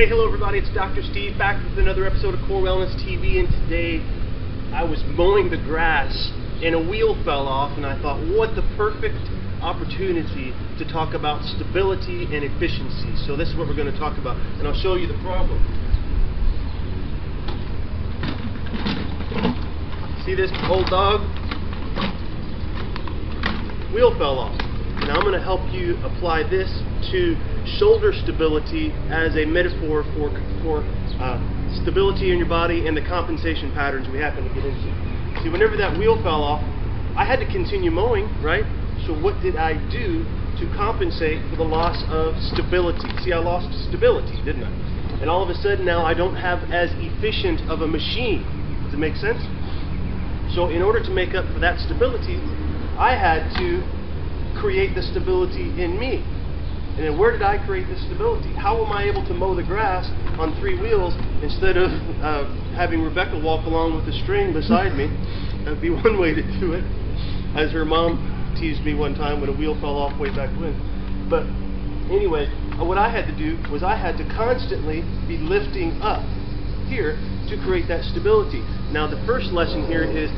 Hey, hello everybody, it's Dr. Steve back with another episode of Core Wellness TV, and today I was mowing the grass and a wheel fell off, and I thought, what the perfect opportunity to talk about stability and efficiency. So this is what we're going to talk about, and I'll show you the problem. See this old dog? Wheel fell off. Now I'm going to help you apply this to shoulder stability as a metaphor for stability in your body and the compensation patterns we happen to get into. See, whenever that wheel fell off, I had to continue mowing, right? So what did I do to compensate for the loss of stability? See, I lost stability, didn't I? And all of a sudden now I don't have as efficient of a machine. Does it make sense? So in order to make up for that stability, I had to create the stability in me. And then where did I create this stability? How am I able to mow the grass on 3 wheels instead of having Rebecca walk along with the string beside me? That would be one way to do it. As her mom teased me one time when a wheel fell off way back when. But anyway, what I had to do was I had to constantly be lifting up here to create that stability. Now the first lesson here is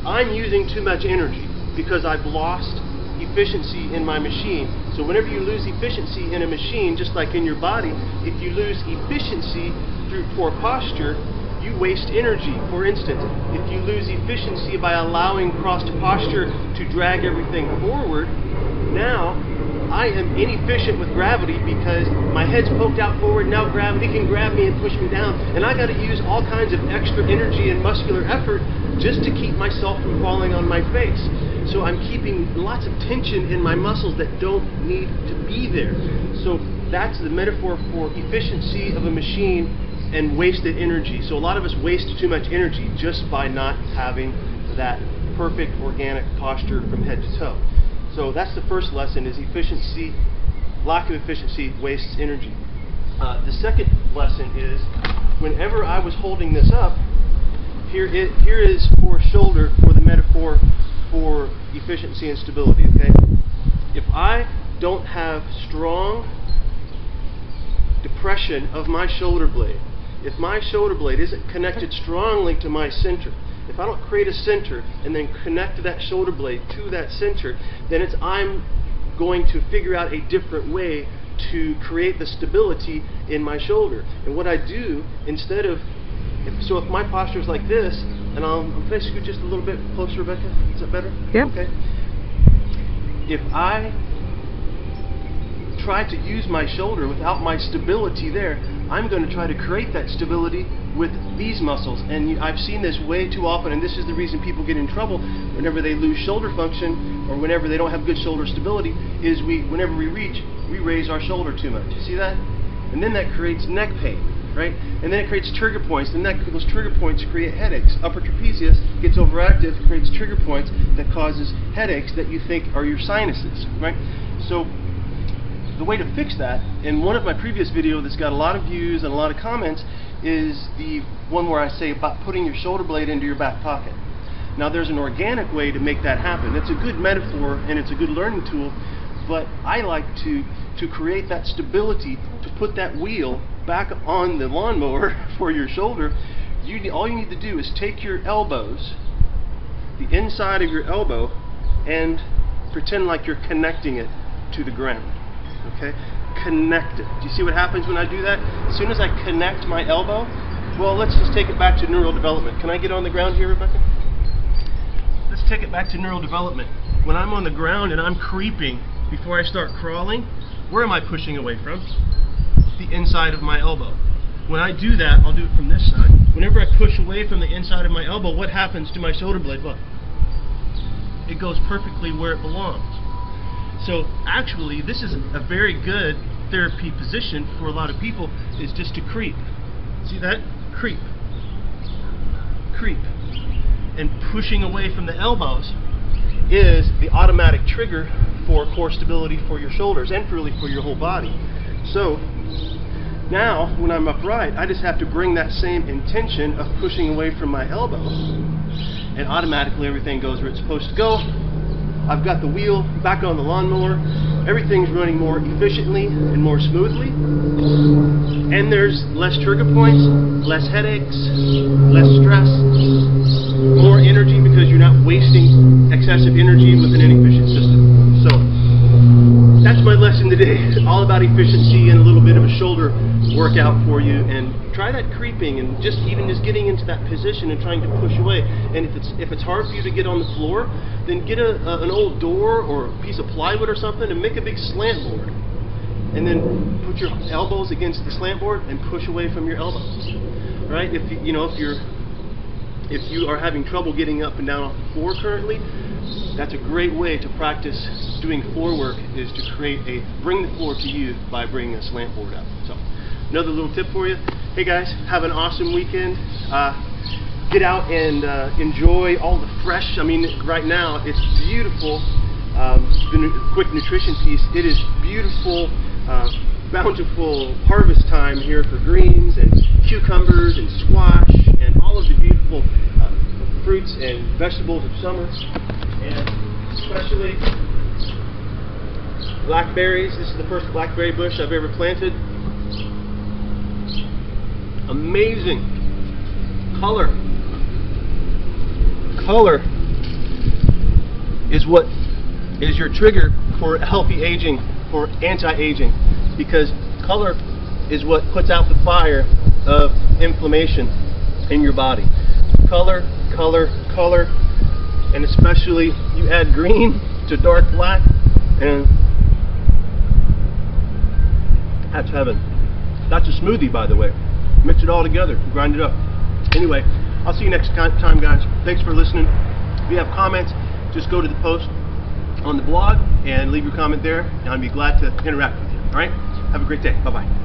I'm using too much energy because I've lost efficiency in my machine. So whenever you lose efficiency in a machine, just like in your body, if you lose efficiency through poor posture, you waste energy. For instance, if you lose efficiency by allowing crossed posture to drag everything forward, now I am inefficient with gravity because my head's poked out forward. Now gravity can grab me and push me down, and I got to use all kinds of extra energy and muscular effort just to keep myself from falling on my face. So I'm keeping lots of tension in my muscles that don't need to be there. So that's the metaphor for efficiency of a machine and wasted energy. So a lot of us waste too much energy just by not having that perfect organic posture from head to toe. So that's the first lesson, is efficiency. Lack of efficiency wastes energy. The second lesson is, whenever I was holding this up, here is for shoulder, for the metaphor for efficiency and stability, okay? If I don't have strong depression of my shoulder blade, if my shoulder blade isn't connected strongly to my center, if I don't create a center and then connect that shoulder blade to that center, then I'm going to figure out a different way to create the stability in my shoulder. And what I do, instead of, if my posture is like this, and can I scoot just a little bit closer, Rebecca? Is that better? Yeah. Okay. If I try to use my shoulder without my stability there, I'm going to try to create that stability with these muscles. And I've seen this way too often, and this is the reason people get in trouble whenever they lose shoulder function or whenever they don't have good shoulder stability, is whenever we reach, we raise our shoulder too much. You see that? And then that creates neck pain, right? And then it creates trigger points, and those trigger points create headaches. Upper trapezius gets overactive, creates trigger points that causes headaches that you think are your sinuses, right? So the way to fix that, and one of my previous videos that's got a lot of views and a lot of comments, is the one where I say about putting your shoulder blade into your back pocket. Now there's an organic way to make that happen. It's a good metaphor and it's a good learning tool, but I like to create that stability, to put that wheel back on the lawnmower for your shoulder. All you need to do is take your elbows, the inside of your elbow, and pretend like you're connecting it to the ground. Okay? Connect it. Do you see what happens when I do that? As soon as I connect my elbow, well, let's just take it back to neural development. Can I get on the ground here, Rebecca? Let's take it back to neural development. When I'm on the ground and I'm creeping before I start crawling, where am I pushing away from? The inside of my elbow. When I do that, I'll do it from this side. Whenever I push away from the inside of my elbow, what happens to my shoulder blade? Look, it goes perfectly where it belongs. So actually, this is a very good therapy position for a lot of people, is just to creep. See that? Creep. Creep. And pushing away from the elbows is the automatic trigger for core stability for your shoulders and really for your whole body. So now when I'm upright, I just have to bring that same intention of pushing away from my elbow, and automatically everything goes where it's supposed to go. I've got the wheel back on the lawnmower, everything's running more efficiently and more smoothly. And there's less trigger points, less headaches, less stress, more energy because you're not wasting excessive energy with an inefficient system. So that's my lesson today. All about efficiency and a little bit of a shoulder workout for you. And try that creeping and just getting into that position and trying to push away. And if it's hard for you to get on the floor, then get an old door or a piece of plywood or something and make a big slant board. And then put your elbows against the slant board and push away from your elbows. Right? If you are having trouble getting up and down off the floor currently, that's a great way to practice doing floor work, is to bring the floor to you by bringing a slant board up. So another little tip for you. Hey guys, have an awesome weekend. Get out and enjoy all the fresh. I mean, right now it's beautiful. The quick nutrition piece. It is beautiful, bountiful harvest time here for greens and cucumbers and squash and all of the beautiful fruits and vegetables of summer, and especially blackberries. This is the first blackberry bush I've ever planted. Amazing color. Color is what is your trigger for healthy aging, for anti-aging, because color is what puts out the fire of inflammation in your body. Color, color, color, and especially you add green to dark black, and that's heaven. That's a smoothie, by the way. Mix it all together, grind it up. Anyway, I'll see you next time, guys. Thanks for listening. If you have comments, just go to the post on the blog and leave your comment there, and I'd be glad to interact with you. All right? Have a great day. Bye-bye.